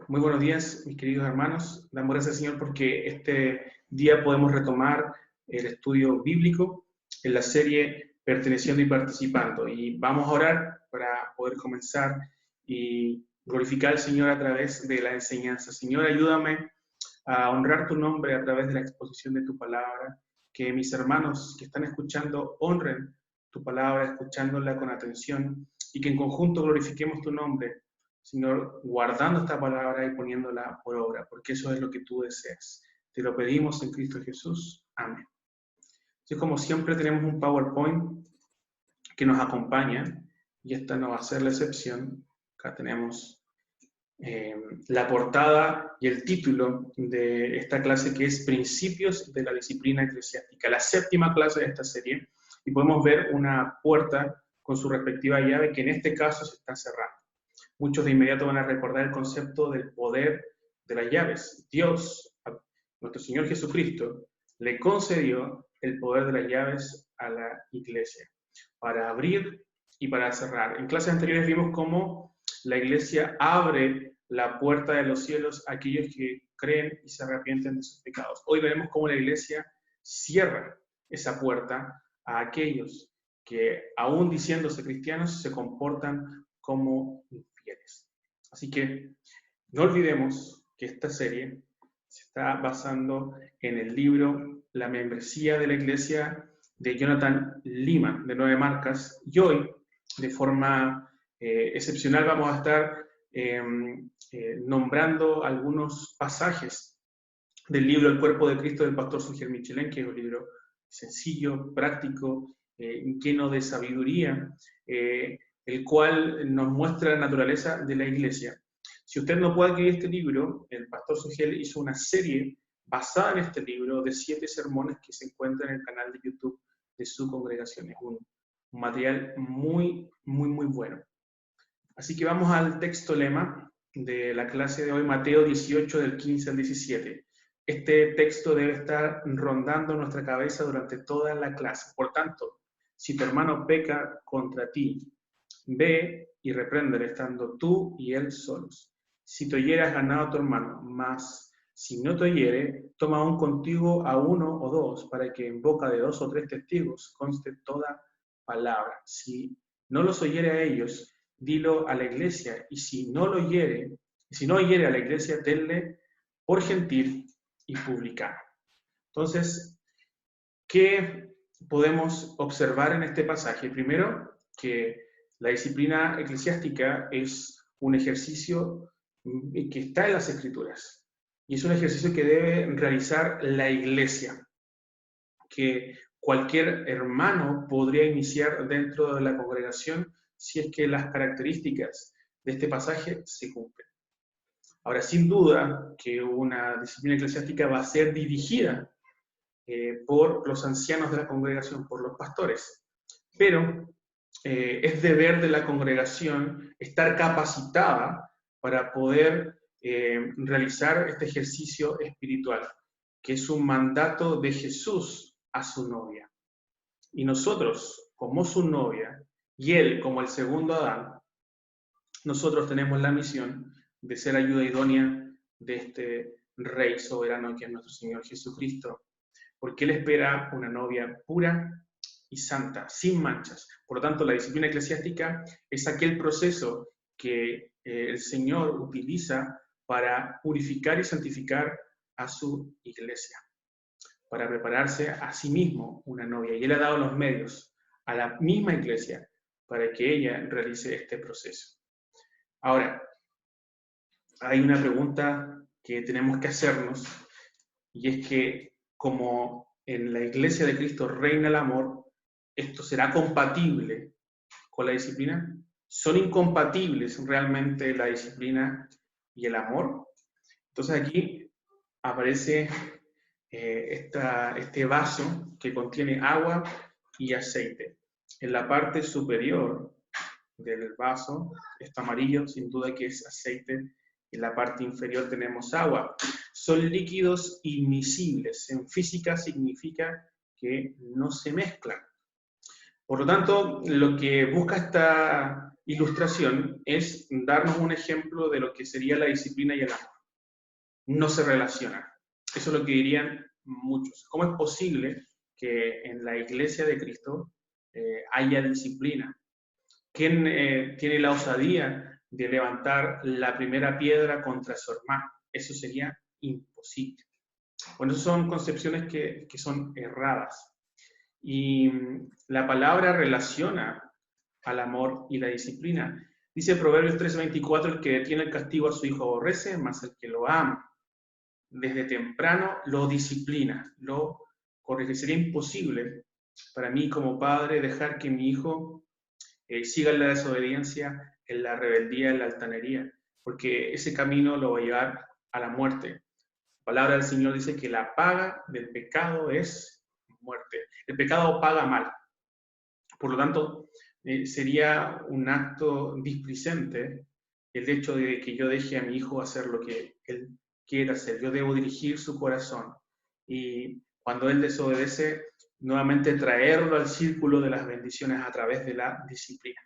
Muy buenos días, mis queridos hermanos. Damos gracias al Señor porque este día podemos retomar el estudio bíblico en la serie Perteneciendo y Participando. Y vamos a orar para poder comenzar y glorificar al Señor a través de la enseñanza. Señor, ayúdame a honrar tu nombre a través de la exposición de tu palabra. Que mis hermanos que están escuchando honren tu palabra, escuchándola con atención, y que en conjunto glorifiquemos tu nombre, Señor, guardando esta palabra y poniéndola por obra, porque eso es lo que tú deseas. Te lo pedimos en Cristo Jesús. Amén. Entonces, como siempre, tenemos un PowerPoint que nos acompaña, y esta no va a ser la excepción. Acá tenemos la portada y el título de esta clase, que es Principios de la Disciplina Eclesiástica, la séptima clase de esta serie, y podemos ver una puerta con su respectiva llave que en este caso se está cerrando. Muchos de inmediato van a recordar el concepto del poder de las llaves. Dios, nuestro Señor Jesucristo, le concedió el poder de las llaves a la iglesia, para abrir y para cerrar. En clases anteriores vimos cómo la iglesia abre la puerta de los cielos a aquellos que creen y se arrepienten de sus pecados. Hoy veremos cómo la iglesia cierra esa puerta a aquellos que, aún diciéndose cristianos, se comportan como infieles. Así que no olvidemos que esta serie se está basando en el libro La membresía de la iglesia de Jonathan Leeman, de 9 marcas, y hoy, de forma excepcional, vamos a estar nombrando algunos pasajes del libro El cuerpo de Cristo del pastor Sugel Michelén, que es un libro sencillo, práctico, lleno de sabiduría, el cual nos muestra la naturaleza de la iglesia. Si usted no puede adquirir este libro, el pastor Sugel hizo una serie basada en este libro de 7 sermones que se encuentran en el canal de YouTube de su congregación. Es un material muy bueno. Así que vamos al texto lema de la clase de hoy, Mateo 18, del 15 al 17. Este texto debe estar rondando nuestra cabeza durante toda la clase. Por tanto, si tu hermano peca contra ti, ve y repréndele estando tú y él solos. Si te oyere, has ganado a tu hermano, mas si no te oyere, toma aún contigo a 1 o 2, para que en boca de 2 o 3 testigos conste toda palabra. Si no los oyere a ellos, dilo a la iglesia, y si no oyere a la iglesia, tenle por gentil y publicano. Entonces, ¿qué podemos observar en este pasaje? Primero, que la disciplina eclesiástica es un ejercicio que está en las Escrituras, y es un ejercicio que debe realizar la iglesia, que cualquier hermano podría iniciar dentro de la congregación si es que las características de este pasaje se cumplen. Ahora, sin duda que una disciplina eclesiástica va a ser dirigida por los ancianos de la congregación, por los pastores, pero es deber de la congregación estar capacitada para poder realizar este ejercicio espiritual, que es un mandato de Jesús a su novia. Y nosotros, como su novia, y él como el segundo Adán, nosotros tenemos la misión de ser ayuda idónea de este Rey soberano que es nuestro Señor Jesucristo, porque él espera una novia pura y santa, sin manchas. Por lo tanto, la disciplina eclesiástica es aquel proceso que el Señor utiliza para purificar y santificar a su iglesia, para prepararse a sí mismo una novia. Y él ha dado los medios a la misma iglesia para que ella realice este proceso. Ahora, hay una pregunta que tenemos que hacernos, y es que, como en la iglesia de Cristo reina el amor, ¿esto será compatible con la disciplina? ¿Son incompatibles realmente la disciplina y el amor? Entonces aquí aparece este vaso que contiene agua y aceite. En la parte superior del vaso, esto amarillo, sin duda que es aceite. En la parte inferior tenemos agua. Son líquidos inmiscibles. En física significa que no se mezclan. Por lo tanto, lo que busca esta ilustración es darnos un ejemplo de lo que sería la disciplina y el amor. No se relacionan. Eso es lo que dirían muchos. ¿Cómo es posible que en la iglesia de Cristo haya disciplina? ¿Quién tiene la osadía de levantar la primera piedra contra su hermano? Eso sería imposible. Bueno, esas son concepciones que son erradas. Y la palabra relaciona al amor y la disciplina. Dice Proverbios 3:24, el que detiene el castigo a su hijo aborrece, mas el que lo ama desde temprano lo disciplina, lo corrige. Sería imposible para mí como padre dejar que mi hijo siga en la desobediencia, en la rebeldía, en la altanería, porque ese camino lo va a llevar a la muerte. La palabra del Señor dice que la paga del pecado es muerte. El pecado paga mal. Por lo tanto, sería un acto displicente el hecho de que yo deje a mi hijo hacer lo que él quiera hacer. Yo debo dirigir su corazón. Y cuando él desobedece, nuevamente traerlo al círculo de las bendiciones a través de la disciplina.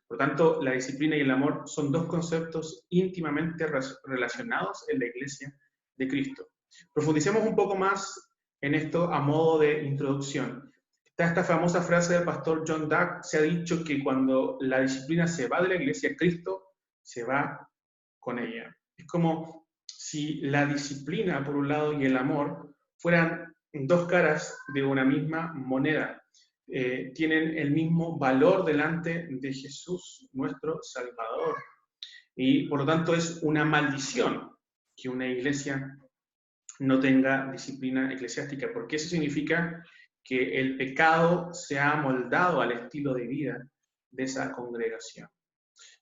Por lo tanto, la disciplina y el amor son dos conceptos íntimamente relacionados en la iglesia de Cristo. Profundicemos un poco más en esto a modo de introducción. Está esta famosa frase del pastor John Duck, se ha dicho que cuando la disciplina se va de la iglesia, Cristo se va con ella. Es como si la disciplina, por un lado, y el amor fueran dos caras de una misma moneda. Tienen el mismo valor delante de Jesús, nuestro Salvador. Y por lo tanto es una maldición que una iglesia no tenga disciplina eclesiástica, porque eso significa que el pecado se ha amoldado al estilo de vida de esa congregación.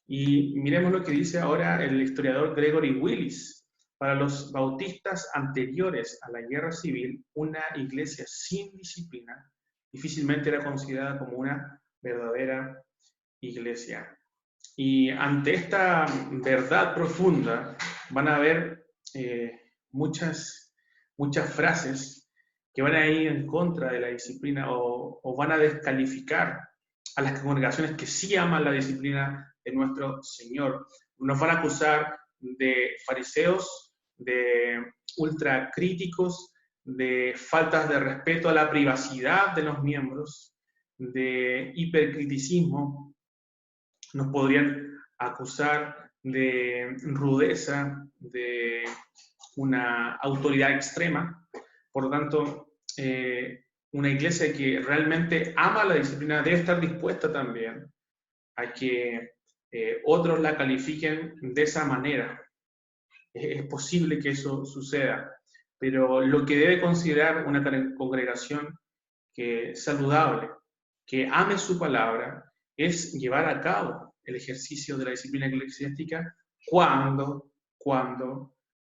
Y miremos lo que dice ahora el historiador Gregory Willis. Para los bautistas anteriores a la guerra civil, una iglesia sin disciplina difícilmente era considerada como una verdadera iglesia. Y ante esta verdad profunda van a haber muchas frases que van a ir en contra de la disciplina o van a descalificar a las congregaciones que sí aman la disciplina de nuestro Señor. Nos van a acusar de fariseos, de ultracríticos, de faltas de respeto a la privacidad de los miembros, de hipercriticismo. Nos podrían acusar de rudeza, de una autoridad extrema. Por lo tanto, una iglesia que realmente ama la disciplina debe estar dispuesta también a que otros la califiquen de esa manera. Es posible que eso suceda, pero lo que debe considerar una congregación que saludable, que ame su palabra, es llevar a cabo el ejercicio de la disciplina eclesiástica cuando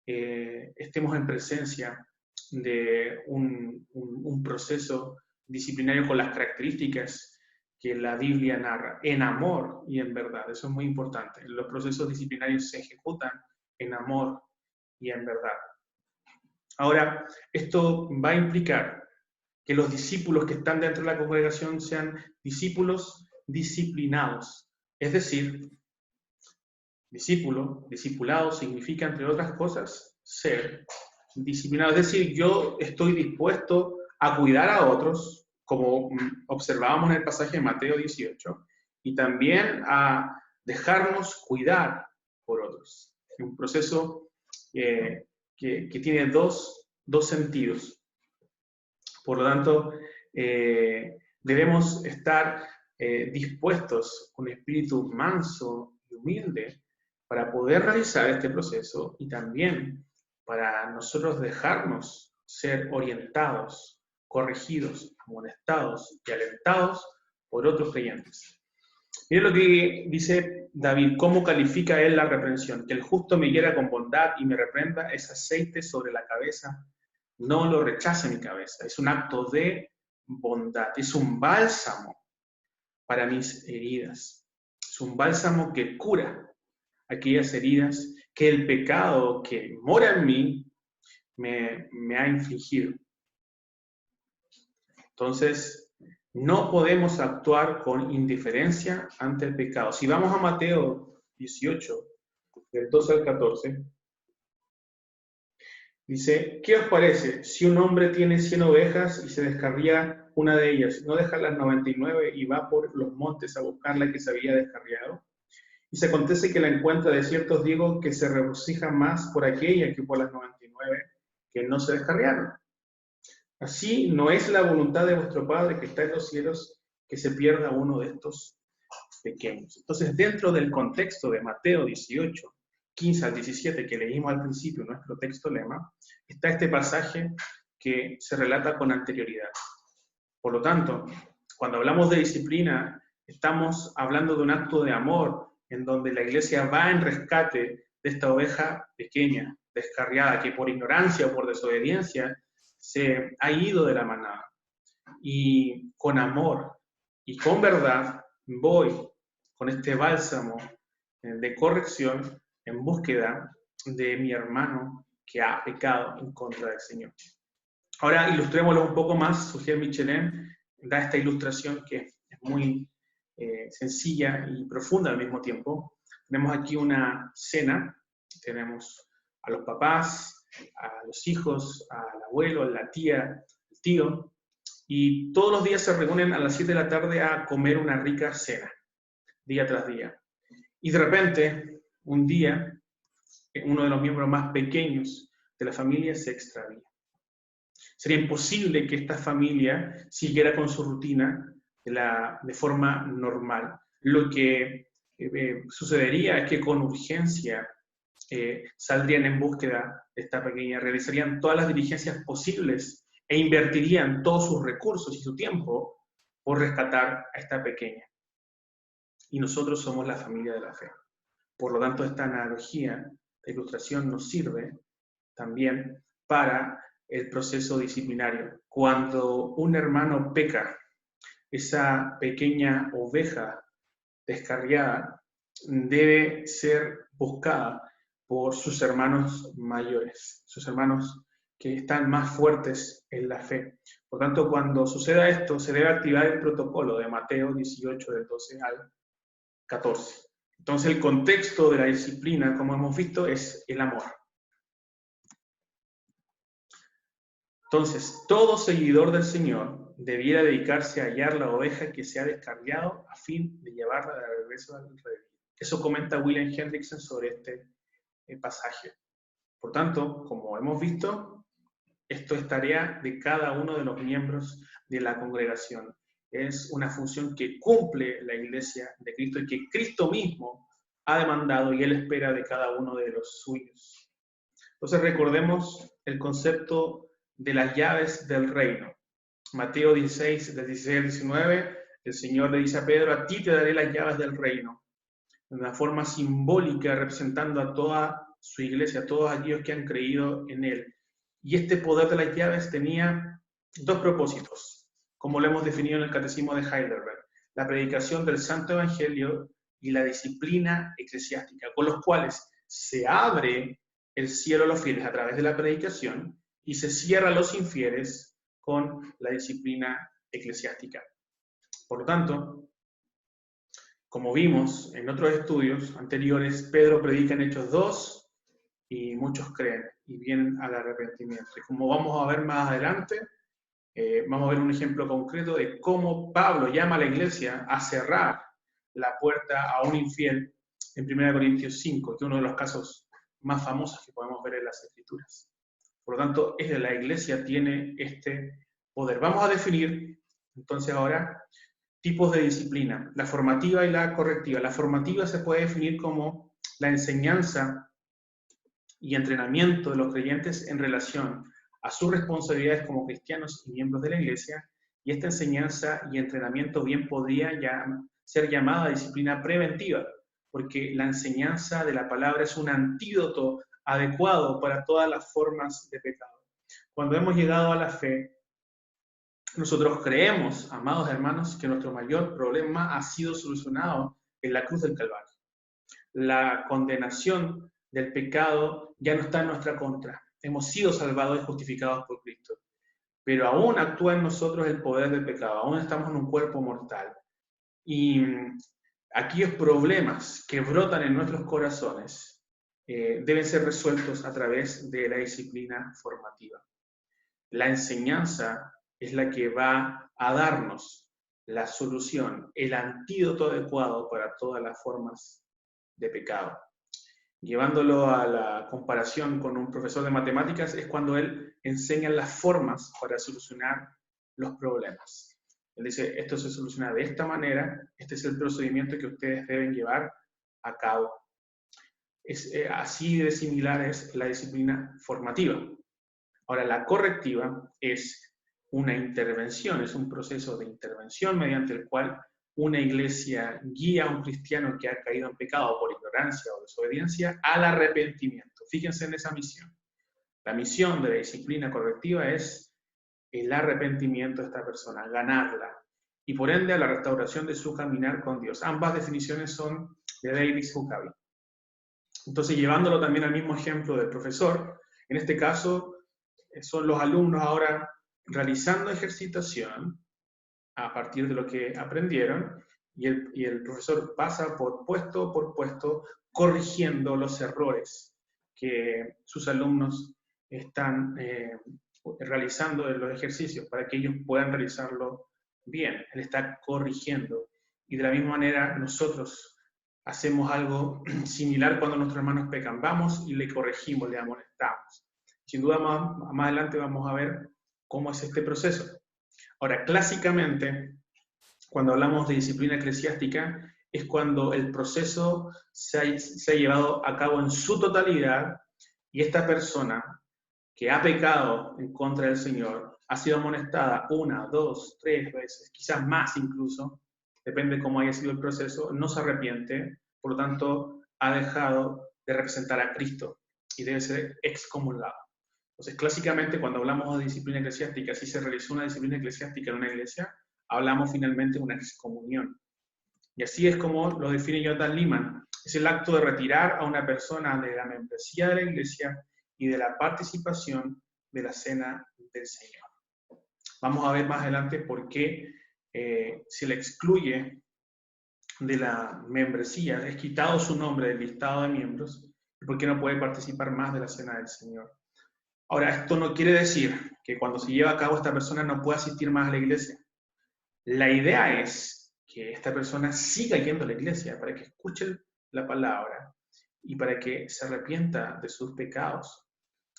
estemos en presencia de un proceso disciplinario con las características que la Biblia narra, en amor y en verdad. Eso es muy importante. Los procesos disciplinarios se ejecutan en amor y en verdad. Ahora, esto va a implicar que los discípulos que están dentro de la congregación sean discípulos disciplinados. Es decir, discipulado significa, entre otras cosas, ser disciplinado. Es decir, yo estoy dispuesto a cuidar a otros, como observábamos en el pasaje de Mateo 18, y también a dejarnos cuidar por otros. Es un proceso que tiene dos sentidos. Por lo tanto, debemos estar dispuestos con espíritu manso y humilde para poder realizar este proceso y también para nosotros dejarnos ser orientados, corregidos, amonestados y alentados por otros creyentes. Miren lo que dice David, cómo califica él la reprensión, que el justo me hiera con bondad y me reprenda es aceite sobre la cabeza, no lo rechace mi cabeza, es un acto de bondad, es un bálsamo para mis heridas, es un bálsamo que cura aquellas heridas que el pecado que mora en mí me ha infligido. Entonces, no podemos actuar con indiferencia ante el pecado. Si vamos a Mateo 18, del 12 al 14, dice, ¿qué os parece si un hombre tiene 100 ovejas y se descarría una de ellas? ¿No deja las 99 y va por los montes a buscar la que se había descarriado? Y se acontece que la encuentra, de cierto os digo, que se regocija más por aquella que por las 99 que no se descarriaron. Así no es la voluntad de vuestro Padre que está en los cielos que se pierda uno de estos pequeños. Entonces, dentro del contexto de Mateo 18, 15 al 17, que leímos al principio, nuestro texto lema, está este pasaje que se relata con anterioridad. Por lo tanto, cuando hablamos de disciplina, estamos hablando de un acto de amor en donde la iglesia va en rescate de esta oveja pequeña, descarriada, que por ignorancia o por desobediencia se ha ido de la manada. Y con amor y con verdad voy con este bálsamo de corrección en búsqueda de mi hermano que ha pecado en contra del Señor. Ahora ilustrémoslo un poco más. Suger Michelin da esta ilustración que es muy sencilla y profunda al mismo tiempo. Tenemos aquí una cena, tenemos a los papás, a los hijos, al abuelo, a la tía, el tío, y todos los días se reúnen a las 7 de la tarde a comer una rica cena, día tras día. Y de repente, un día, uno de los miembros más pequeños de la familia se extravía. Sería imposible que esta familia siguiera con su rutina de forma normal. Lo que sucedería es que con urgencia saldrían en búsqueda de esta pequeña, realizarían todas las diligencias posibles e invertirían todos sus recursos y su tiempo por rescatar a esta pequeña. Y nosotros somos la familia de la fe. Por lo tanto, esta analogía de ilustración nos sirve también para el proceso disciplinario. Cuando un hermano peca, esa pequeña oveja descarriada debe ser buscada por sus hermanos mayores, sus hermanos que están más fuertes en la fe. Por tanto, cuando suceda esto, se debe activar el protocolo de Mateo 18, del 12 al 14. Entonces, el contexto de la disciplina, como hemos visto, es el amor. Entonces, todo seguidor del Señor debiera dedicarse a hallar la oveja que se ha descarriado a fin de llevarla de regreso al redil. Eso comenta William Hendrickson sobre este pasaje. Por tanto, como hemos visto, esto es tarea de cada uno de los miembros de la congregación. Es una función que cumple la Iglesia de Cristo y que Cristo mismo ha demandado y Él espera de cada uno de los suyos. Entonces recordemos el concepto de las llaves del reino. Mateo 16, del 16 al 19, el Señor le dice a Pedro, a ti te daré las llaves del reino. De una forma simbólica, representando a toda su iglesia, a todos aquellos que han creído en Él. Y este poder de las llaves tenía dos propósitos, como lo hemos definido en el Catecismo de Heidelberg: la predicación del Santo Evangelio y la disciplina eclesiástica, con los cuales se abre el cielo a los fieles a través de la predicación y se cierra a los infieles con la disciplina eclesiástica. Por lo tanto, como vimos en otros estudios anteriores, Pedro predica en Hechos 2 y muchos creen y vienen al arrepentimiento. Y como vamos a ver más adelante, vamos a ver un ejemplo concreto de cómo Pablo llama a la iglesia a cerrar la puerta a un infiel en 1 Corintios 5, que es uno de los casos más famosos que podemos ver en las Escrituras. Por lo tanto, la iglesia tiene este poder. Vamos a definir entonces ahora tipos de disciplina, la formativa y la correctiva. La formativa se puede definir como la enseñanza y entrenamiento de los creyentes en relación a sus responsabilidades como cristianos y miembros de la iglesia, y esta enseñanza y entrenamiento bien podría ser llamada disciplina preventiva, porque la enseñanza de la palabra es un antídoto adecuado para todas las formas de pecado. Cuando hemos llegado a la fe, nosotros creemos, amados hermanos, que nuestro mayor problema ha sido solucionado en la cruz del Calvario. La condenación del pecado ya no está en nuestra contra. Hemos sido salvados y justificados por Cristo. Pero aún actúa en nosotros el poder del pecado. Aún estamos en un cuerpo mortal. Y aquellos problemas que brotan en nuestros corazones deben ser resueltos a través de la disciplina formativa. La enseñanza es la que va a darnos la solución, el antídoto adecuado para todas las formas de pecado. Llevándolo a la comparación con un profesor de matemáticas, es cuando él enseña las formas para solucionar los problemas. Él dice, esto se soluciona de esta manera, este es el procedimiento que ustedes deben llevar a cabo. Así de similar es la disciplina formativa. Ahora, la correctiva es una intervención, es un proceso de intervención mediante el cual una iglesia guía a un cristiano que ha caído en pecado por ignorancia o desobediencia al arrepentimiento. Fíjense en esa misión. La misión de la disciplina correctiva es el arrepentimiento de esta persona, ganarla, y por ende a la restauración de su caminar con Dios. Ambas definiciones son de Davis Huckabee. Entonces, llevándolo también al mismo ejemplo del profesor, en este caso son los alumnos ahora realizando ejercitación a partir de lo que aprendieron, y el profesor pasa por puesto, corrigiendo los errores que sus alumnos están realizando en los ejercicios para que ellos puedan realizarlo bien. Él está corrigiendo. Y de la misma manera nosotros hacemos algo similar cuando nuestros hermanos pecan. Vamos y le corregimos, le amonestamos. Sin duda más adelante vamos a ver cómo es este proceso. Ahora, clásicamente, cuando hablamos de disciplina eclesiástica, es cuando el proceso se ha llevado a cabo en su totalidad y esta persona que ha pecado en contra del Señor ha sido amonestada 1, 2, 3 veces, quizás más incluso, depende de cómo haya sido el proceso, no se arrepiente, por lo tanto ha dejado de representar a Cristo y debe ser excomulgado. Entonces, clásicamente, cuando hablamos de disciplina eclesiástica, si se realizó una disciplina eclesiástica en una iglesia, hablamos finalmente de una excomunión. Y así es como lo define Jonathan Leeman. Es el acto de retirar a una persona de la membresía de la iglesia y de la participación de la cena del Señor. Vamos a ver más adelante por qué se le excluye de la membresía, es quitado su nombre del listado de miembros, y por qué no puede participar más de la cena del Señor. Ahora, esto no quiere decir que cuando se lleva a cabo esta persona no pueda asistir más a la iglesia. La idea es que esta persona siga yendo a la iglesia para que escuche la palabra y para que se arrepienta de sus pecados.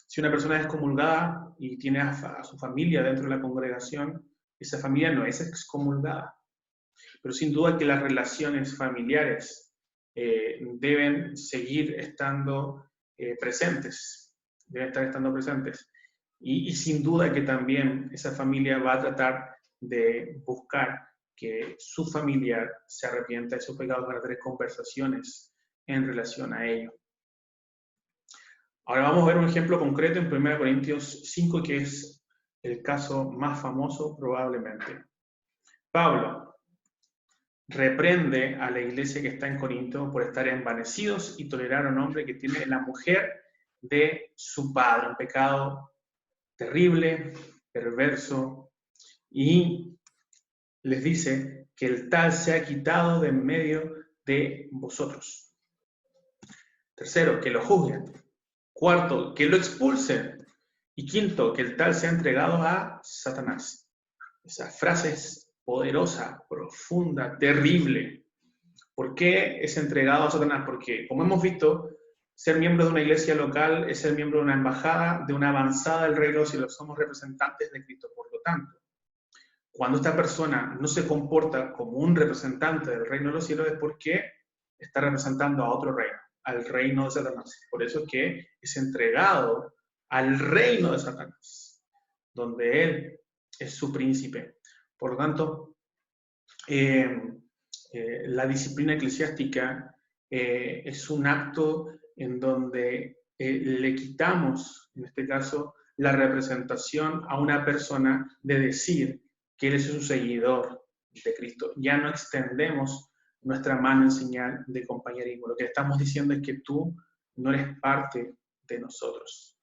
Si una persona es excomulgada y tiene a su familia dentro de la congregación, esa familia no es excomulgada. Pero sin duda que las relaciones familiares deben seguir estando presentes. Deben estar estando presentes. Y sin duda que también esa familia va a tratar de buscar que su familiar se arrepienta de sus pecados, para tener conversaciones en relación a ello. Ahora vamos a ver un ejemplo concreto en 1 Corintios 5, que es el caso más famoso probablemente. Pablo reprende a la iglesia que está en Corinto por estar envanecidos y tolerar a un hombre que tiene la mujer de su padre, un pecado terrible, perverso, y les dice que el tal se ha quitado de en medio de vosotros. Tercero, que lo juzguen. Cuarto, que lo expulsen. Y quinto, que el tal sea entregado a Satanás. Esa frase es poderosa, profunda, terrible. ¿Por qué es entregado a Satanás? Porque, como hemos visto, ser miembro de una iglesia local es ser miembro de una embajada, de una avanzada del reino de los cielos. Somos representantes de Cristo. Por lo tanto, cuando esta persona no se comporta como un representante del reino de los cielos, es porque está representando a otro reino, al reino de Satanás. Por eso es que es entregado al reino de Satanás, donde él es su príncipe. Por lo tanto, la disciplina eclesiástica es un acto en donde le quitamos, en este caso, la representación a una persona de decir que él es un seguidor de Cristo. Ya no extendemos nuestra mano en señal de compañerismo. Lo que estamos diciendo es que tú no eres parte de nosotros.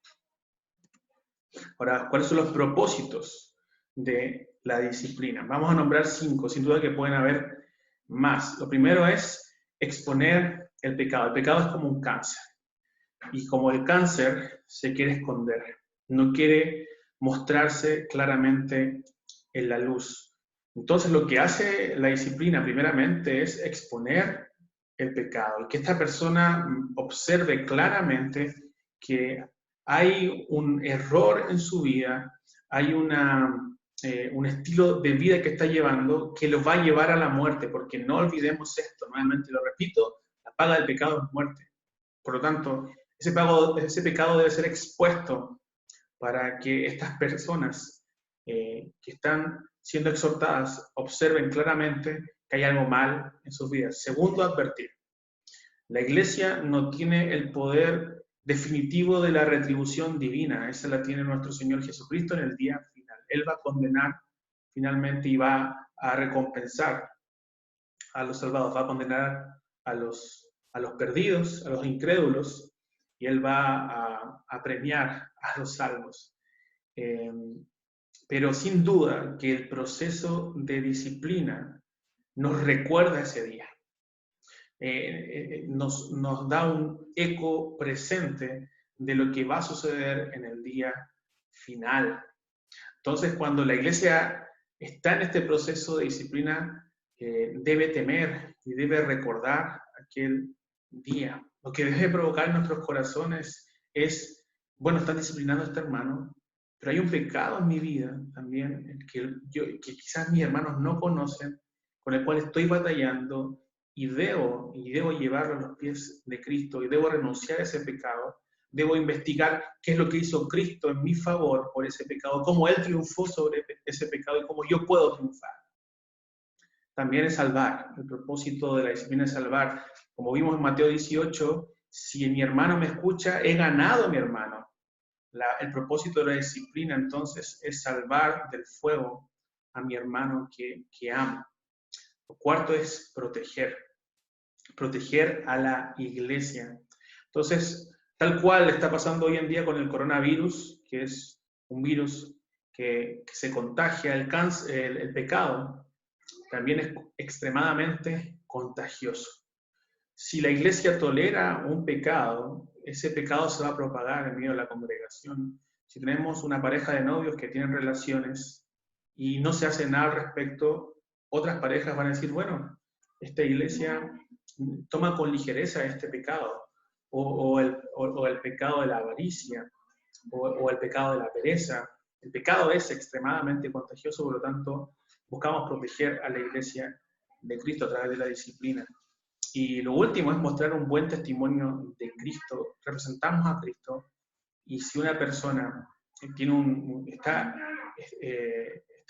Ahora, ¿cuáles son los propósitos de la disciplina? Vamos a nombrar 5, sin duda que pueden haber más. Lo primero es exponer el pecado. El pecado es como un cáncer. Y como el cáncer se quiere esconder, no quiere mostrarse claramente en la luz. Entonces lo que hace la disciplina primeramente es exponer el pecado y que esta persona observe claramente que hay un error en su vida, hay un estilo de vida que está llevando que lo va a llevar a la muerte, porque no olvidemos esto, nuevamente lo repito, la paga del pecado es muerte. Por lo tanto, ese pecado debe ser expuesto para que estas personas que están siendo exhortadas observen claramente que hay algo mal en sus vidas. Segundo, advertir. La iglesia no tiene el poder definitivo de la retribución divina. Esa la tiene nuestro Señor Jesucristo en el día final. Él va a condenar finalmente y va a recompensar a los salvados, va a condenar a los perdidos, a los incrédulos, y Él va a premiar a los salvos. Pero sin duda que el proceso de disciplina nos recuerda ese día. Nos da un eco presente de lo que va a suceder en el día final. Entonces, cuando la iglesia está en este proceso de disciplina, debe temer y debe recordar aquel día. Lo que debe provocar en nuestros corazones es, bueno, están disciplinando a este hermano, pero hay un pecado en mi vida también que quizás mis hermanos no conocen, con el cual estoy batallando y debo llevarlo a los pies de Cristo y debo renunciar a ese pecado. Debo investigar qué es lo que hizo Cristo en mi favor por ese pecado, cómo Él triunfó sobre ese pecado y cómo yo puedo triunfar. También es salvar. El propósito de la disciplina es salvar. Como vimos en Mateo 18, si mi hermano me escucha, he ganado a mi hermano. El propósito de la disciplina entonces es salvar del fuego a mi hermano que amo. Lo cuarto es proteger a la iglesia. Entonces, tal cual está pasando hoy en día con el coronavirus, que es un virus que se contagia, el pecado también es extremadamente contagioso. Si la iglesia tolera un pecado, ese pecado se va a propagar en medio de la congregación. Si tenemos una pareja de novios que tienen relaciones y no se hace nada al respecto, otras parejas van a decir, bueno, esta iglesia toma con ligereza este pecado, o el pecado de la avaricia, o el pecado de la pereza. El pecado es extremadamente contagioso, por lo tanto, buscamos proteger a la iglesia de Cristo a través de la disciplina. Y lo último es mostrar un buen testimonio de Cristo. Representamos a Cristo, y si una persona está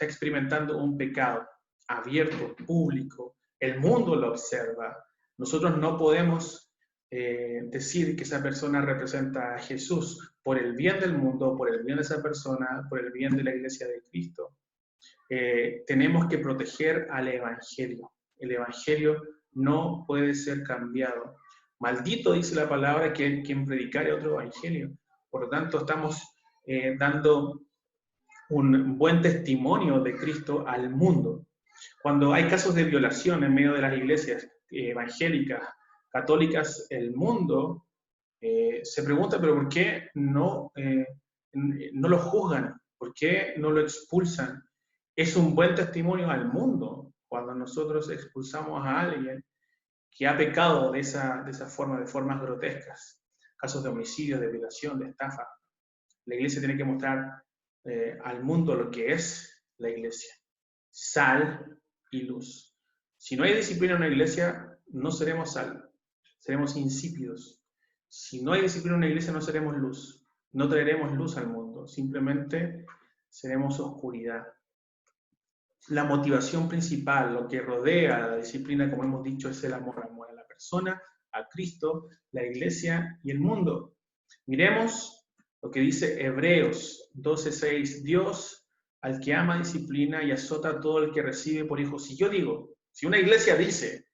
experimentando un pecado abierto, público, el mundo lo observa, nosotros no podemos decir que esa persona representa a Jesús por el bien del mundo, por el bien de esa persona, por el bien de la iglesia de Cristo. Tenemos que proteger al Evangelio. El Evangelio no puede ser cambiado. Maldito, dice la palabra, que quien predicare otro Evangelio. Por lo tanto, estamos dando un buen testimonio de Cristo al mundo. Cuando hay casos de violación en medio de las iglesias evangélicas, católicas, el mundo se pregunta, pero ¿por qué no lo juzgan? ¿Por qué no lo expulsan? Es un buen testimonio al mundo cuando nosotros expulsamos a alguien que ha pecado de esa forma, de formas grotescas, casos de homicidio, de violación, de estafa. La iglesia tiene que mostrar al mundo lo que es la iglesia: sal y luz. Si no hay disciplina en una iglesia, no seremos sal, seremos insípidos. Si no hay disciplina en una iglesia, no seremos luz, no traeremos luz al mundo, simplemente seremos oscuridad. La motivación principal, lo que rodea a la disciplina, como hemos dicho, es el amor a la persona, a Cristo, la iglesia y el mundo. Miremos lo que dice Hebreos 12:6. Dios, al que ama, disciplina y azota a todo el que recibe por hijo. Si yo digo, si una iglesia dice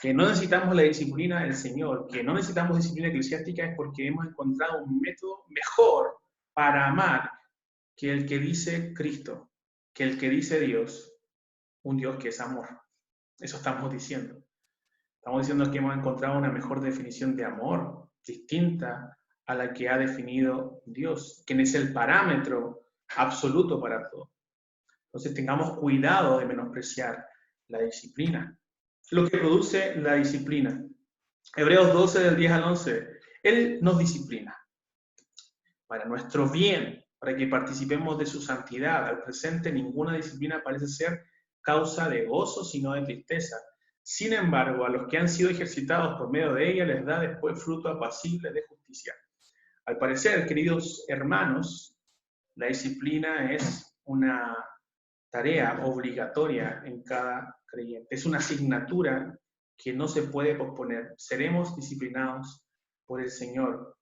que no necesitamos la disciplina del Señor, que no necesitamos disciplina eclesiástica, es porque hemos encontrado un método mejor para amar que el que dice Cristo, que el que dice Dios, un Dios que es amor. Eso estamos diciendo. Estamos diciendo que hemos encontrado una mejor definición de amor, distinta a la que ha definido Dios, quien es el parámetro absoluto para todo. Entonces tengamos cuidado de menospreciar la disciplina. Lo que produce la disciplina. Hebreos 12, del 10 al 11. Él nos disciplina para nuestro bien, para que participemos de su santidad. Al presente, ninguna disciplina parece ser causa de gozo, sino de tristeza. Sin embargo, a los que han sido ejercitados por medio de ella, les da después fruto apacible de justicia. Al parecer, queridos hermanos, la disciplina es una tarea obligatoria en cada creyente. Es una asignatura que no se puede posponer. Seremos disciplinados por el Señor.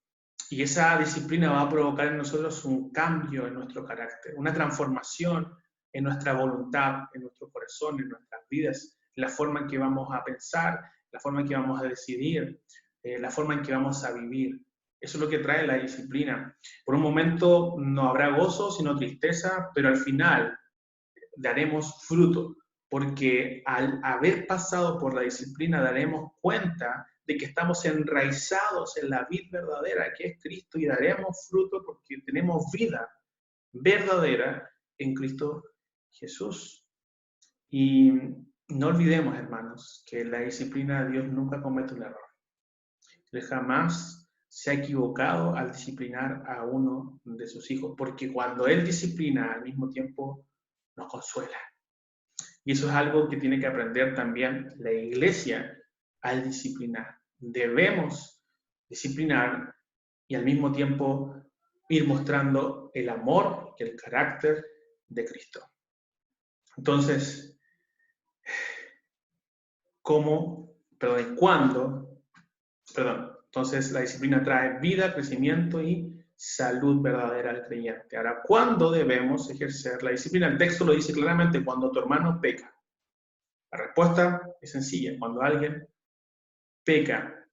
Y esa disciplina va a provocar en nosotros un cambio en nuestro carácter, una transformación en nuestra voluntad, en nuestro corazón, en nuestras vidas, la forma en que vamos a pensar, la forma en que vamos a decidir, la forma en que vamos a vivir. Eso es lo que trae la disciplina. Por un momento no habrá gozo, sino tristeza, pero al final daremos fruto, porque al haber pasado por la disciplina daremos cuenta de que estamos enraizados en la vid verdadera, que es Cristo, y daremos fruto porque tenemos vida verdadera en Cristo Jesús. Y no olvidemos, hermanos, que la disciplina de Dios nunca comete un error. Él jamás se ha equivocado al disciplinar a uno de sus hijos, porque cuando Él disciplina, al mismo tiempo nos consuela. Y eso es algo que tiene que aprender también la iglesia al disciplinar. Debemos disciplinar y al mismo tiempo ir mostrando el amor y el carácter de Cristo. Entonces, entonces la disciplina trae vida, crecimiento y salud verdadera al creyente. Ahora, ¿cuándo debemos ejercer la disciplina? El texto lo dice claramente: cuando tu hermano peca. La respuesta es sencilla: cuando alguien peca.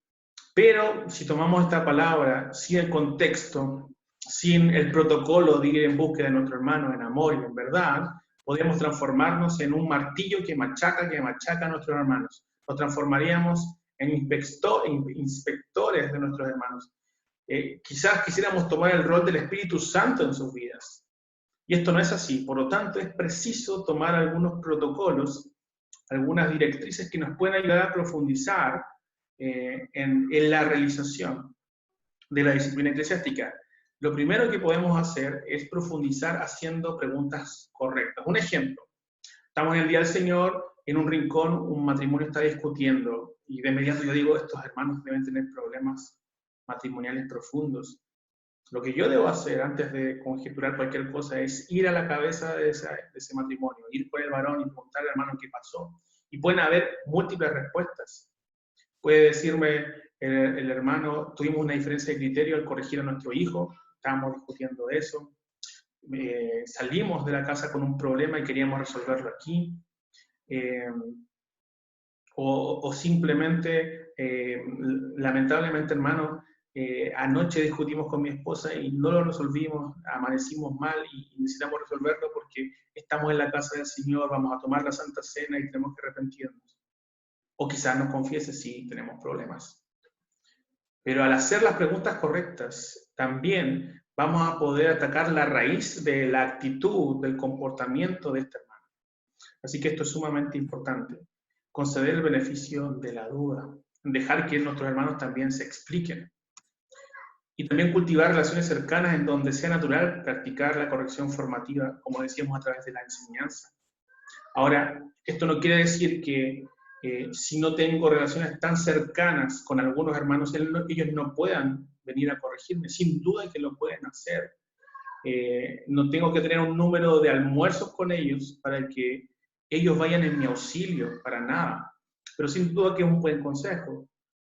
Pero si tomamos esta palabra sin el contexto, sin el protocolo de ir en búsqueda de nuestro hermano en amor y en verdad, podemos transformarnos en un martillo que machaca a nuestros hermanos. Nos transformaríamos en inspectores de nuestros hermanos. Quizás quisiéramos tomar el rol del Espíritu Santo en sus vidas. Y esto no es así. Por lo tanto, es preciso tomar algunos protocolos, algunas directrices que nos puedan ayudar a profundizar en la realización de la disciplina eclesiástica. Lo primero que podemos hacer es profundizar haciendo preguntas correctas. Un ejemplo: estamos en el Día del Señor, en un rincón un matrimonio está discutiendo y de inmediato yo digo, estos hermanos deben tener problemas matrimoniales profundos. Lo que yo debo hacer antes de conjeturar cualquier cosa es ir a la cabeza de ese matrimonio, ir por el varón y preguntar al hermano qué pasó. Y pueden haber múltiples respuestas. Puede decirme el hermano, tuvimos una diferencia de criterio al corregir a nuestro hijo, estábamos discutiendo eso, salimos de la casa con un problema y queríamos resolverlo aquí, o simplemente, lamentablemente, hermano, anoche discutimos con mi esposa y no lo resolvimos, amanecimos mal y necesitamos resolverlo porque estamos en la casa del Señor, vamos a tomar la Santa Cena y tenemos que arrepentirnos. O quizás nos confiese si tenemos problemas. Pero al hacer las preguntas correctas, también vamos a poder atacar la raíz de la actitud, del comportamiento de este hermano. Así que esto es sumamente importante. Conceder el beneficio de la duda. Dejar que nuestros hermanos también se expliquen. Y también cultivar relaciones cercanas en donde sea natural practicar la corrección formativa, como decíamos, a través de la enseñanza. Ahora, esto no quiere decir que si no tengo relaciones tan cercanas con algunos hermanos, ellos no puedan venir a corregirme. Sin duda que lo pueden hacer. No tengo que tener un número de almuerzos con ellos para que ellos vayan en mi auxilio, para nada. Pero sin duda que es un buen consejo,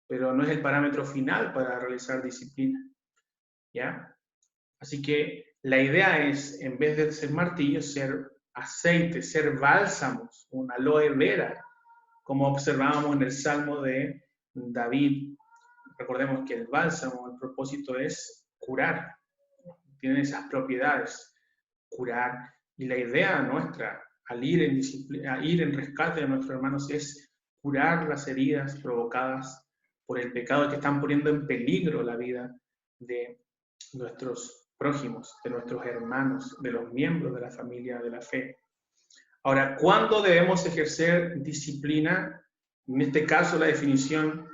pero no es el parámetro final para realizar disciplina. ¿Ya? Así que la idea es, en vez de ser martillos, ser aceite, ser bálsamos, una aloe vera, como observábamos en el Salmo de David. Recordemos que el bálsamo, el propósito es curar, tiene esas propiedades, curar. Y la idea nuestra al ir en rescate de nuestros hermanos es curar las heridas provocadas por el pecado que están poniendo en peligro la vida de nuestros prójimos, de nuestros hermanos, de los miembros de la familia de la fe. Ahora, ¿cuándo debemos ejercer disciplina? En este caso, la definición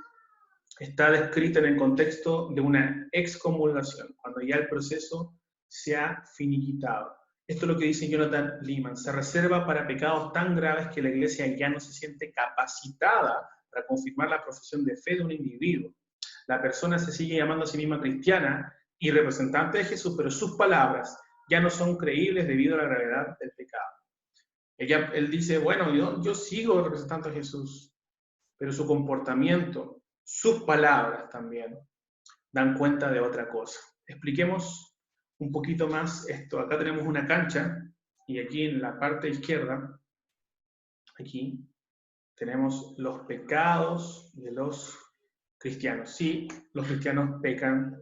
está descrita en el contexto de una excomulgación, cuando ya el proceso se ha finiquitado. Esto es lo que dice Jonathan Leeman. Se reserva para pecados tan graves que la Iglesia ya no se siente capacitada para confirmar la profesión de fe de un individuo. La persona se sigue llamando a sí misma cristiana y representante de Jesús, pero sus palabras ya no son creíbles debido a la gravedad del pecado. Él dice, bueno, yo sigo representando a Jesús, pero su comportamiento, sus palabras también, dan cuenta de otra cosa. Expliquemos un poquito más esto. Acá tenemos una cancha, y aquí en la parte izquierda, aquí, tenemos los pecados de los cristianos. Sí, los cristianos pecan,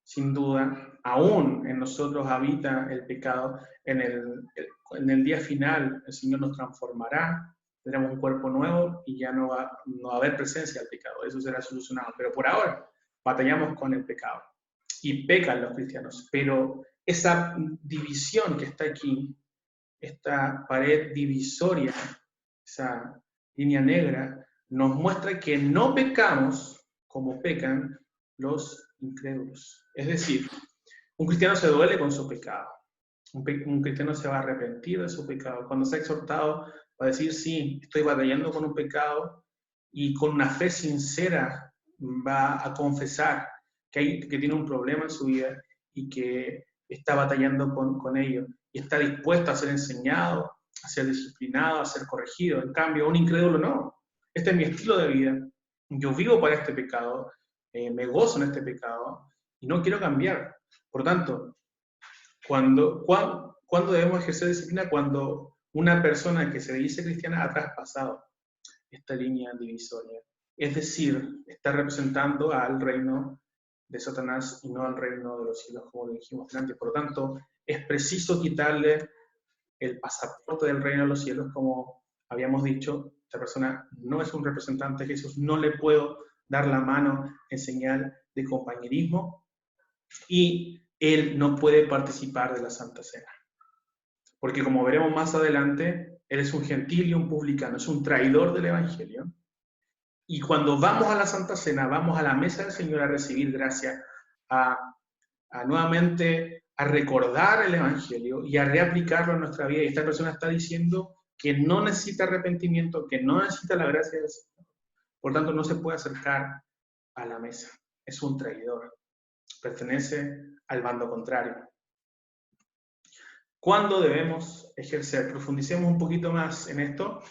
sin duda, aún en nosotros habita el pecado. En el día final el Señor nos transformará, tendremos un cuerpo nuevo y ya no va a haber presencia del pecado, eso será solucionado. Pero por ahora batallamos con el pecado y pecan los cristianos. Pero esa división que está aquí, esta pared divisoria, esa línea negra, nos muestra que no pecamos como pecan los incrédulos. Es decir, un cristiano se duele con su pecado. Un cristiano se va a arrepentir de su pecado. Cuando se ha exhortado, va a decir, sí, estoy batallando con un pecado, y con una fe sincera va a confesar que tiene un problema en su vida y que está batallando con ello. Y está dispuesto a ser enseñado, a ser disciplinado, a ser corregido. En cambio, un incrédulo no. Este es mi estilo de vida. Yo vivo para este pecado, me gozo en este pecado y no quiero cambiar. Por tanto, ¿cuándo debemos ejercer disciplina? Cuando una persona que se dice cristiana ha traspasado esta línea divisoria. Es decir, está representando al reino de Satanás y no al reino de los cielos, como dijimos antes. Por lo tanto, es preciso quitarle el pasaporte del reino de los cielos, como habíamos dicho. Esta persona no es un representante de Jesús, no le puedo dar la mano en señal de compañerismo, y él no puede participar de la Santa Cena. Porque como veremos más adelante, él es un gentil y un publicano, es un traidor del Evangelio. Y cuando vamos a la Santa Cena, vamos a la mesa del Señor a recibir gracia, a nuevamente a recordar el Evangelio y a reaplicarlo en nuestra vida. Y esta persona está diciendo que no necesita arrepentimiento, que no necesita la gracia del Señor. Por tanto, no se puede acercar a la mesa. Es un traidor. Pertenece al bando contrario. ¿Cuándo debemos ejercer? Profundicemos un poquito más en esto.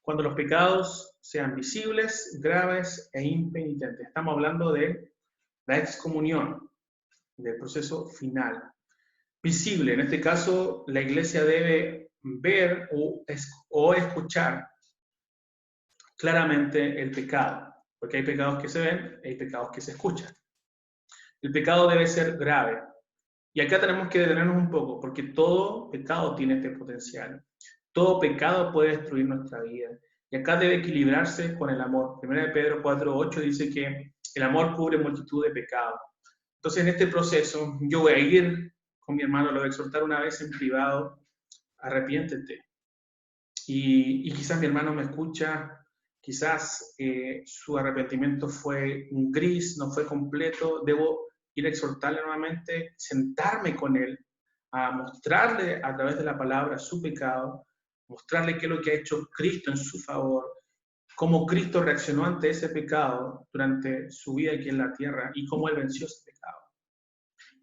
Cuando los pecados sean visibles, graves e impenitentes. Estamos hablando de la excomunión, del proceso final. Visible, en este caso, la iglesia debe ver o escuchar claramente el pecado, porque hay pecados que se ven y hay pecados que se escuchan. El pecado debe ser grave. Y acá tenemos que detenernos un poco, porque todo pecado tiene este potencial. Todo pecado puede destruir nuestra vida. Y acá debe equilibrarse con el amor. 1 Pedro 4:8 dice que el amor cubre multitud de pecados. Entonces, en este proceso, yo voy a ir con mi hermano, lo voy a exhortar una vez en privado, arrepiéntete. Y quizás mi hermano me escucha, quizás su arrepentimiento fue un gris, no fue completo, debo ir a exhortarle nuevamente, sentarme con él, a mostrarle a través de la palabra su pecado, mostrarle qué es lo que ha hecho Cristo en su favor, cómo Cristo reaccionó ante ese pecado durante su vida aquí en la tierra y cómo él venció ese pecado.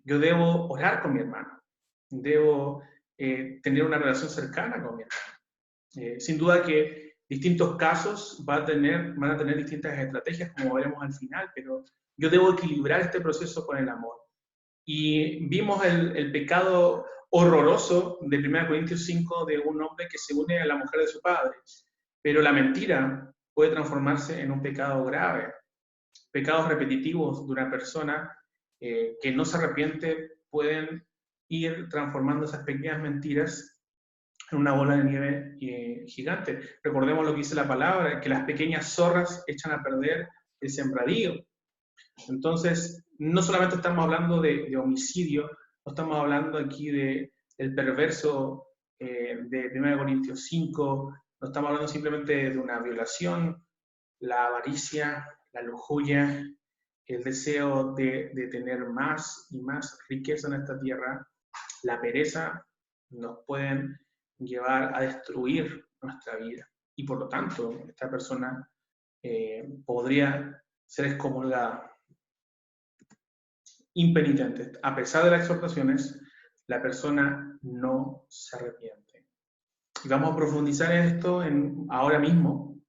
Yo debo orar con mi hermano, debo tener una relación cercana con mi hermano. Sin duda que distintos casos van a tener distintas estrategias, como veremos al final, pero yo debo equilibrar este proceso con el amor. Y vimos el pecado horroroso de 1 Corintios 5 de un hombre que se une a la mujer de su padre, pero la mentira puede transformarse en un pecado grave. Pecados repetitivos de una persona que no se arrepiente pueden ir transformando esas pequeñas mentiras una bola de nieve gigante. Recordemos lo que dice la palabra, que las pequeñas zorras echan a perder el sembradío. Entonces, no solamente estamos hablando de homicidio, no estamos hablando aquí del perverso de 1 Corintios 5, no estamos hablando simplemente de una violación, la avaricia, la lujuria, el deseo de tener más y más riqueza en esta tierra, la pereza, nos pueden llevar a destruir nuestra vida. Y por lo tanto, esta persona podría ser excomulgada. Impenitente. A pesar de las exhortaciones, la persona no se arrepiente. Y vamos a profundizar en esto ahora mismo,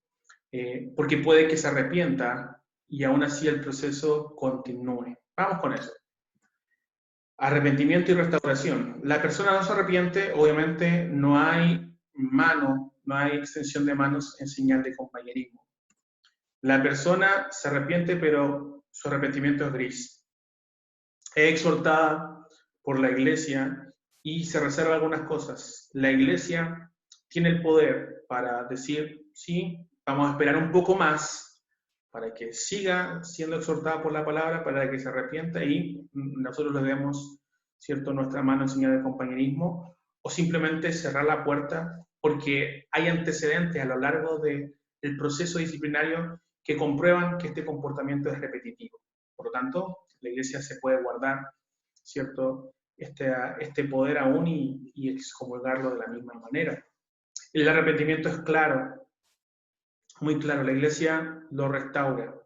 porque puede que se arrepienta y aún así el proceso continúe. Vamos con eso. Arrepentimiento y restauración. La persona no se arrepiente, obviamente no hay mano, no hay extensión de manos en señal de compañerismo. La persona se arrepiente, pero su arrepentimiento es gris. Es exhortada por la iglesia y se reserva algunas cosas. La iglesia tiene el poder para decir, sí, vamos a esperar un poco más para que siga siendo exhortada por la palabra, para que se arrepienta y nosotros le demos, ¿cierto?, nuestra mano en señal de compañerismo, o simplemente cerrar la puerta porque hay antecedentes a lo largo del proceso disciplinario que comprueban que este comportamiento es repetitivo. Por lo tanto, la iglesia se puede guardar, ¿cierto?, este poder aún y excomulgarlo de la misma manera. El arrepentimiento es claro, muy claro, la iglesia lo restaura.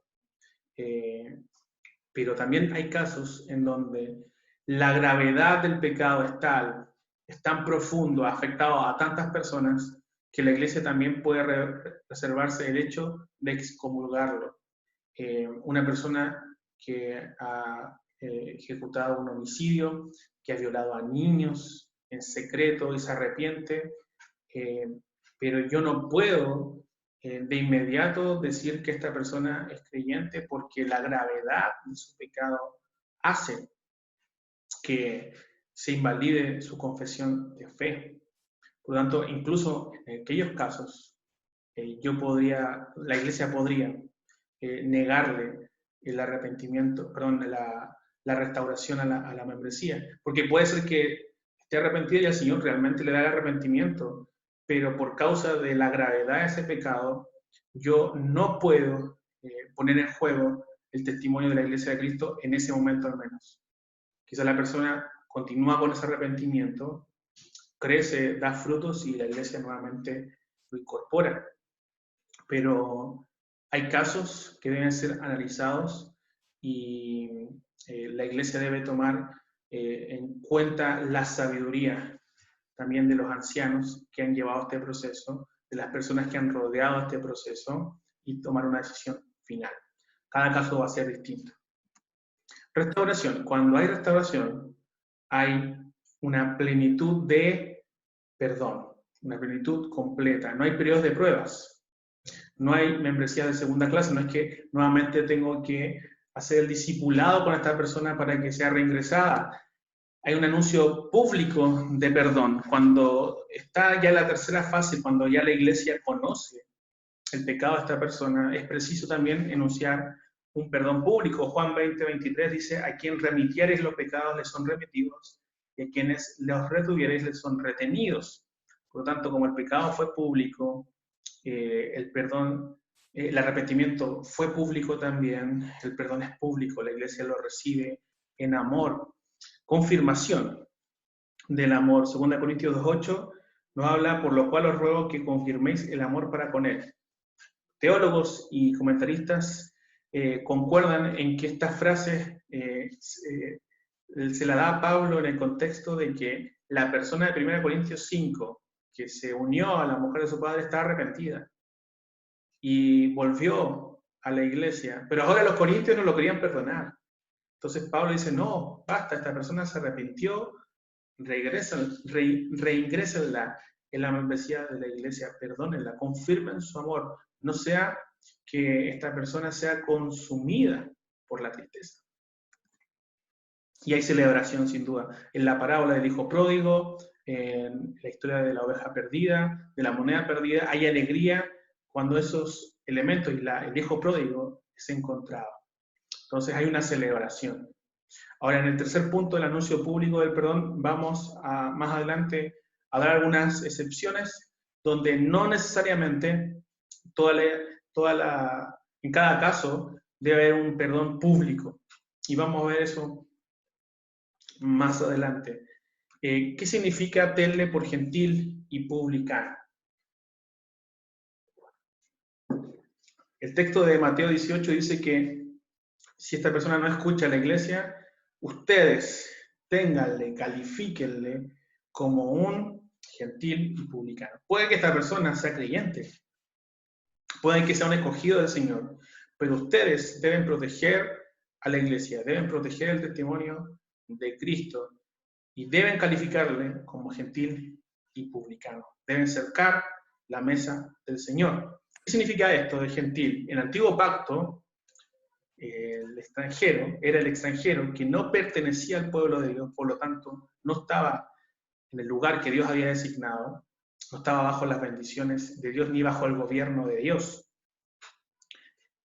Pero también hay casos en donde la gravedad del pecado es tan profundo, ha afectado a tantas personas, que la iglesia también puede reservarse el hecho de excomulgarlo. Una persona que ha ejecutado un homicidio, que ha violado a niños en secreto y se arrepiente, pero yo no puedo de inmediato decir que esta persona es creyente porque la gravedad de su pecado hace que se invalide su confesión de fe. Por lo tanto, incluso en aquellos casos, la iglesia podría negarle el arrepentimiento, perdón, la restauración a la membresía, porque puede ser que esté arrepentido y el Señor realmente le da el arrepentimiento, pero por causa de la gravedad de ese pecado, yo no puedo poner en juego el testimonio de la Iglesia de Cristo en ese momento al menos. Quizá la persona continúa con ese arrepentimiento, crece, da frutos y la Iglesia nuevamente lo incorpora. Pero hay casos que deben ser analizados y la Iglesia debe tomar en cuenta la sabiduría también de los ancianos que han llevado este proceso, de las personas que han rodeado este proceso y tomar una decisión final. Cada caso va a ser distinto. Restauración. Cuando hay restauración, hay una plenitud de perdón, una plenitud completa. No hay periodos de pruebas. No hay membresía de segunda clase. No es que nuevamente tengo que hacer el discipulado con esta persona para que sea reingresada. Hay un anuncio público de perdón. Cuando está ya la tercera fase, cuando ya la iglesia conoce el pecado de esta persona, es preciso también enunciar un perdón público. Juan 20:23 dice, a quien remitiereis los pecados les son remitidos, y a quienes los retuviereis les son retenidos. Por lo tanto, como el pecado fue público, el perdón, el arrepentimiento fue público también, el perdón es público, la iglesia lo recibe en amor. Confirmación del amor. 2 Corintios 2:8 nos habla, por lo cual os ruego que confirméis el amor para con él. Teólogos y comentaristas concuerdan en que esta frase se la da a Pablo en el contexto de que la persona de 1 Corintios 5, que se unió a la mujer de su padre, está arrepentida y volvió a la iglesia, pero ahora los corintios no lo querían perdonar. Entonces Pablo dice, no, basta, esta persona se arrepintió, reingrésenla en la membresía de la iglesia, perdónenla, confirmen su amor, no sea que esta persona sea consumida por la tristeza. Y hay celebración sin duda. En la parábola del hijo pródigo en la historia de la oveja perdida, de la moneda perdida, hay alegría cuando esos elementos y el hijo pródigo es encontrado. Entonces hay una celebración. Ahora, en el tercer punto del anuncio público del perdón, vamos a, más adelante a dar algunas excepciones donde no necesariamente en cada caso debe haber un perdón público. Y vamos a ver eso más adelante. ¿Qué significa tele por gentil y publicano? El texto de Mateo 18 dice que si esta persona no escucha a la iglesia, ustedes ténganle, califíquenle como un gentil y publicano. Puede que esta persona sea creyente, puede que sea un escogido del Señor, pero ustedes deben proteger a la iglesia, deben proteger el testimonio de Cristo y deben calificarle como gentil y publicano. Deben cercar la mesa del Señor. ¿Qué significa esto de gentil? En el antiguo pacto, el extranjero era el extranjero que no pertenecía al pueblo de Dios, por lo tanto, no estaba en el lugar que Dios había designado, no estaba bajo las bendiciones de Dios ni bajo el gobierno de Dios.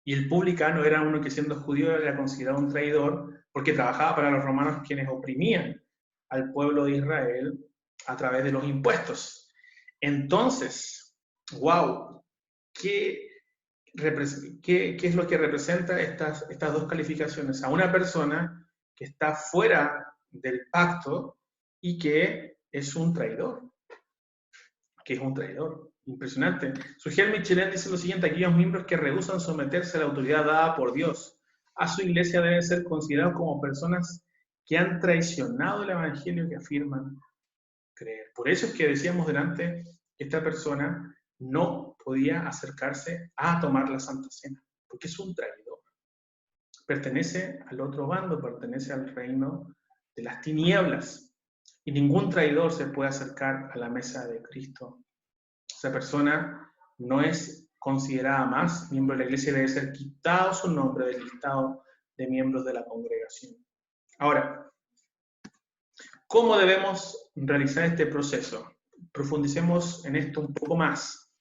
Y el publicano era uno que, siendo judío, era considerado un traidor porque trabajaba para los romanos, quienes oprimían al pueblo de Israel a través de los impuestos. Entonces, wow, ¿qué es lo que representa estas dos calificaciones? A una persona que está fuera del pacto y que es un traidor. Impresionante. Sugel Michelin dice lo siguiente: aquellos miembros que rehúsan someterse a la autoridad dada por Dios a su iglesia deben ser considerados como personas que han traicionado el evangelio que afirman creer. Por eso es que decíamos delante que esta persona no podía acercarse a tomar la Santa Cena, porque es un traidor. Pertenece al otro bando, pertenece al reino de las tinieblas. Y ningún traidor se puede acercar a la mesa de Cristo. Esa persona no es considerada más miembro de la iglesia, debe ser quitado su nombre del listado de miembros de la congregación. Ahora, ¿cómo debemos realizar este proceso? Profundicemos en esto un poco más.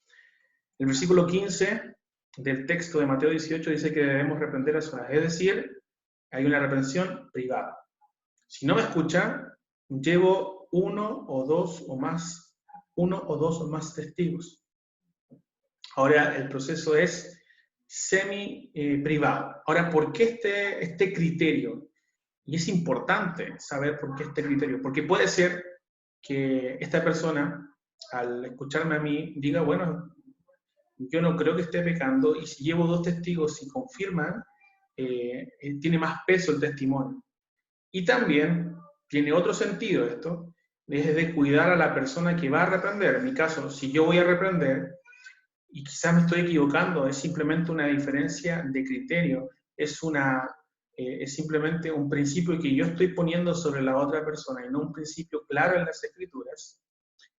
El versículo 15 del texto de Mateo 18 dice que debemos reprender a solas, es decir, hay una reprensión privada. Si no me escuchan, llevo uno o dos o más testigos. Ahora el proceso es semi-privado. Ahora, ¿por qué este criterio? Y es importante saber por qué este criterio, porque puede ser que esta persona, al escucharme a mí, diga, bueno, yo no creo que esté pecando, y si llevo dos testigos y confirman, tiene más peso el testimonio. Y también tiene otro sentido esto, es de cuidar a la persona que va a reprender. En mi caso, si yo voy a reprender, y quizás me estoy equivocando, es simplemente una diferencia de criterio, es simplemente un principio que yo estoy poniendo sobre la otra persona y no un principio claro en las Escrituras,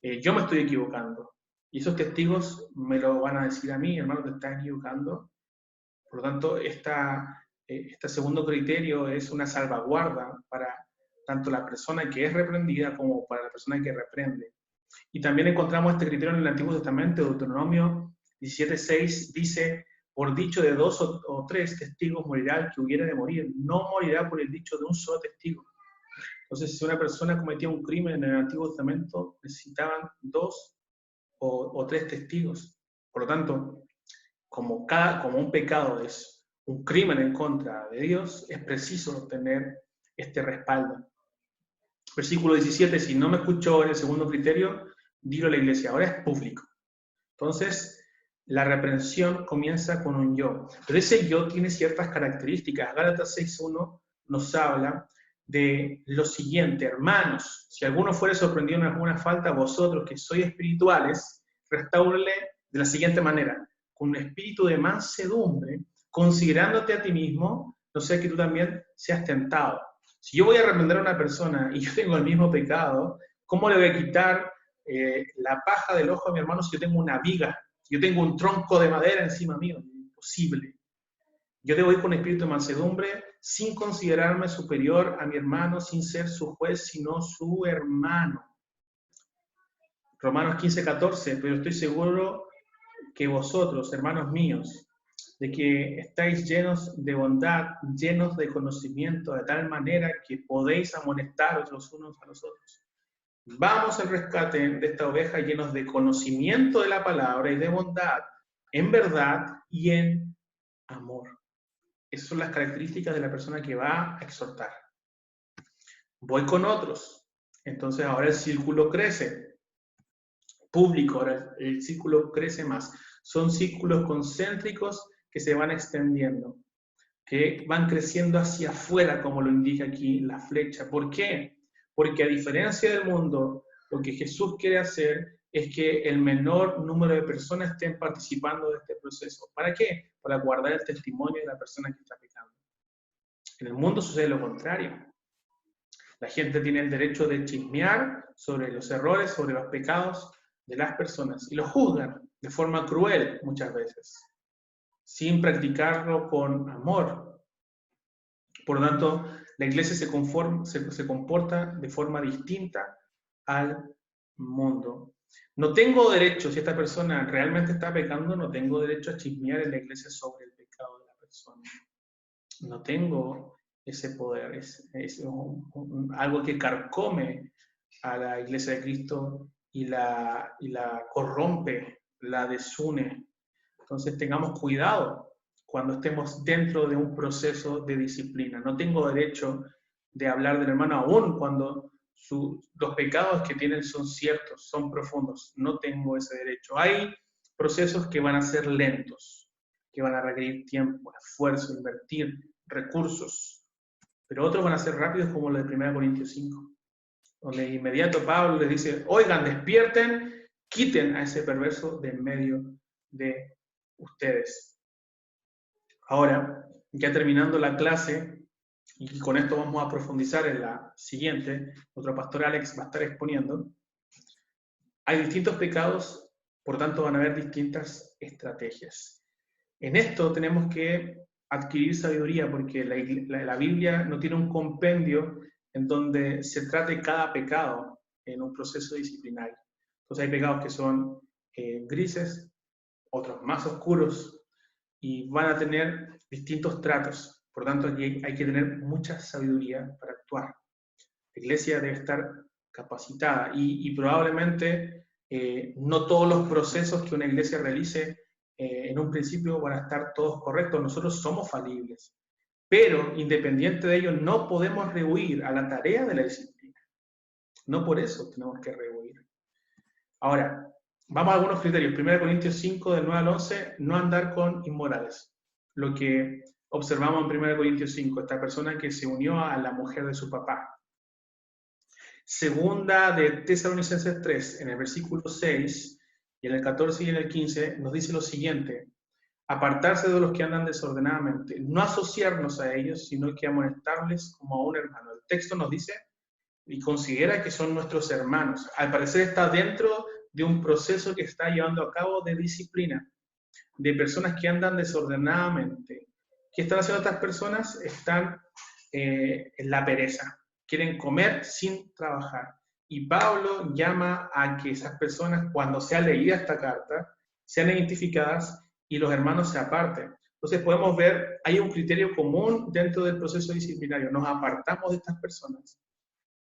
yo me estoy equivocando. Y esos testigos me lo van a decir a mí: hermano, te estás equivocando. Por lo tanto, este segundo criterio es una salvaguarda para tanto la persona que es reprendida como para la persona que reprende. Y también encontramos este criterio en el Antiguo Testamento. Deuteronomio 17:6 dice: por dicho de dos o tres testigos morirá el que hubiere de morir, no morirá por el dicho de un solo testigo. Entonces, si una persona cometía un crimen en el Antiguo Testamento, necesitaban dos o tres testigos. Por lo tanto, como un pecado es un crimen en contra de Dios, es preciso tener este respaldo. Versículo 17: si no me escuchó en el segundo criterio, dilo a la iglesia. Ahora es público. Entonces, la reprensión comienza con un yo. Pero ese yo tiene ciertas características. Gálatas 6:1 nos habla de lo siguiente: hermanos, si alguno fuere sorprendido en alguna falta, vosotros que sois espirituales, restáurele de la siguiente manera: con un espíritu de mansedumbre, considerándote a ti mismo, no sea que tú también seas tentado. Si yo voy a reprender a una persona y yo tengo el mismo pecado, ¿cómo le voy a quitar la paja del ojo a mi hermano si yo tengo una viga, si yo tengo un tronco de madera encima mío? Imposible. Yo debo ir con espíritu de mansedumbre, sin considerarme superior a mi hermano, sin ser su juez, sino su hermano. Romanos 15:14, pero estoy seguro que vosotros, hermanos míos, de que estáis llenos de bondad, llenos de conocimiento, de tal manera que podéis amonestaros los unos a los otros. Vamos al rescate de esta oveja llenos de conocimiento de la palabra y de bondad, en verdad y en amor. Esas son las características de la persona que va a exhortar. Voy con otros. Entonces ahora el círculo crece. Público, ahora el círculo crece más. Son círculos concéntricos que se van extendiendo, que van creciendo hacia afuera, como lo indica aquí la flecha. ¿Por qué? Porque a diferencia del mundo, lo que Jesús quiere hacer es que el menor número de personas estén participando de este proceso. ¿Para qué? Para guardar el testimonio de la persona que está pecando. En el mundo sucede lo contrario. La gente tiene el derecho de chismear sobre los errores, sobre los pecados de las personas y los juzgan de forma cruel muchas veces, sin practicarlo con amor. Por lo tanto, la iglesia se comporta de forma distinta al mundo. No tengo derecho, si esta persona realmente está pecando, no tengo derecho a chismear en la iglesia sobre el pecado de la persona. No tengo ese poder, es algo que carcome a la iglesia de Cristo y la corrompe, la desune. Entonces tengamos cuidado cuando estemos dentro de un proceso de disciplina. No tengo derecho de hablar del hermano aún cuando los pecados que tienen son ciertos, son profundos. No tengo ese derecho. Hay procesos que van a ser lentos, que van a requerir tiempo, esfuerzo, invertir recursos, pero otros van a ser rápidos como los de 1 Corintios 5, donde de inmediato Pablo les dice, oigan, despierten, quiten a ese perverso de en medio de ustedes. Ahora, ya terminando la clase, y con esto vamos a profundizar en la siguiente, nuestro pastor Alex va a estar exponiendo, hay distintos pecados, por tanto van a haber distintas estrategias. En esto tenemos que adquirir sabiduría porque la Biblia no tiene un compendio en donde se trate cada pecado en un proceso disciplinario. Entonces hay pecados que son grises, otros más oscuros, y van a tener distintos tratos. Por tanto, aquí hay que tener mucha sabiduría para actuar. La iglesia debe estar capacitada y probablemente no todos los procesos que una iglesia realice en un principio van a estar todos correctos. Nosotros somos falibles, pero independiente de ello no podemos rehuir a la tarea de la disciplina. No por eso tenemos que rehuir. Ahora, vamos a algunos criterios. 1 Corintios 5, del 9 al 11, no andar con inmorales. Lo que observamos en 1 Corintios 5, esta persona que se unió a la mujer de su papá. Segunda de Tesalonicenses 3, en el versículo 6, y en el 14 y en el 15, nos dice lo siguiente: apartarse de los que andan desordenadamente, no asociarnos a ellos, sino que amonestarles como a un hermano. El texto nos dice y considera que son nuestros hermanos. Al parecer está dentro de un proceso que está llevando a cabo de disciplina, de personas que andan desordenadamente. ¿Qué están haciendo estas personas? Están en la pereza. Quieren comer sin trabajar. Y Pablo llama a que esas personas, cuando sea leída esta carta, sean identificadas y los hermanos se aparten. Entonces podemos ver, hay un criterio común dentro del proceso disciplinario. Nos apartamos de estas personas,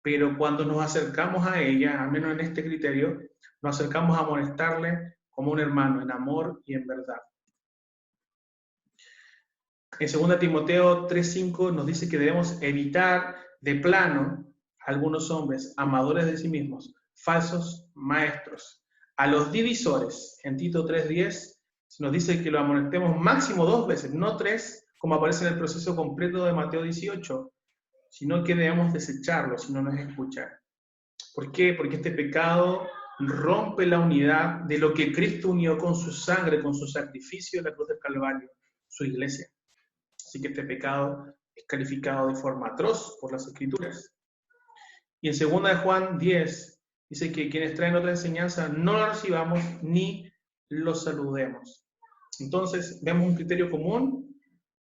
pero cuando nos acercamos a ellas, al menos en este criterio, nos acercamos a amonestarle como un hermano, en amor y en verdad. En 2 Timoteo 3:5 nos dice que debemos evitar de plano a algunos hombres amadores de sí mismos, falsos maestros. A los divisores, en Tito 3:10, nos dice que lo amonestemos máximo 2 veces, no 3, como aparece en el proceso completo de Mateo 18, sino que debemos desecharlo si no nos escuchan. ¿Por qué? Porque este pecado rompe la unidad de lo que Cristo unió con su sangre, con su sacrificio en la cruz del Calvario, su iglesia. Así que este pecado es calificado de forma atroz por las Escrituras. Y en 2 de Juan 10 dice que quienes traen otra enseñanza no la recibamos ni los saludemos. Entonces vemos un criterio común,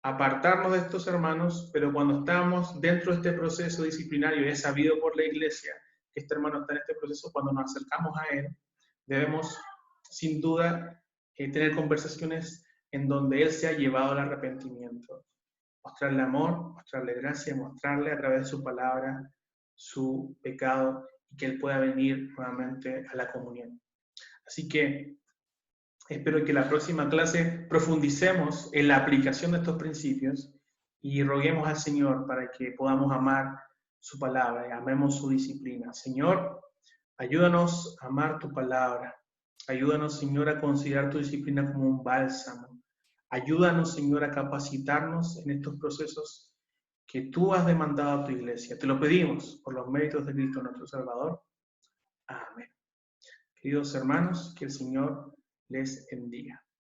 apartarnos de estos hermanos, pero cuando estamos dentro de este proceso disciplinario y es sabido por la iglesia que este hermano está en este proceso, cuando nos acercamos a él, Debemos, sin duda, tener conversaciones en donde Él sea llevado al arrepentimiento. Mostrarle amor, mostrarle gracia, mostrarle a través de su palabra su pecado y que Él pueda venir nuevamente a la comunión. Así que espero que la próxima clase profundicemos en la aplicación de estos principios y roguemos al Señor para que podamos amar su palabra y amemos su disciplina. Señor, ayúdanos a amar tu palabra. Ayúdanos, Señor, a considerar tu disciplina como un bálsamo. Ayúdanos, Señor, a capacitarnos en estos procesos que tú has demandado a tu iglesia. Te lo pedimos por los méritos de Cristo nuestro Salvador. Amén. Queridos hermanos, que el Señor les bendiga.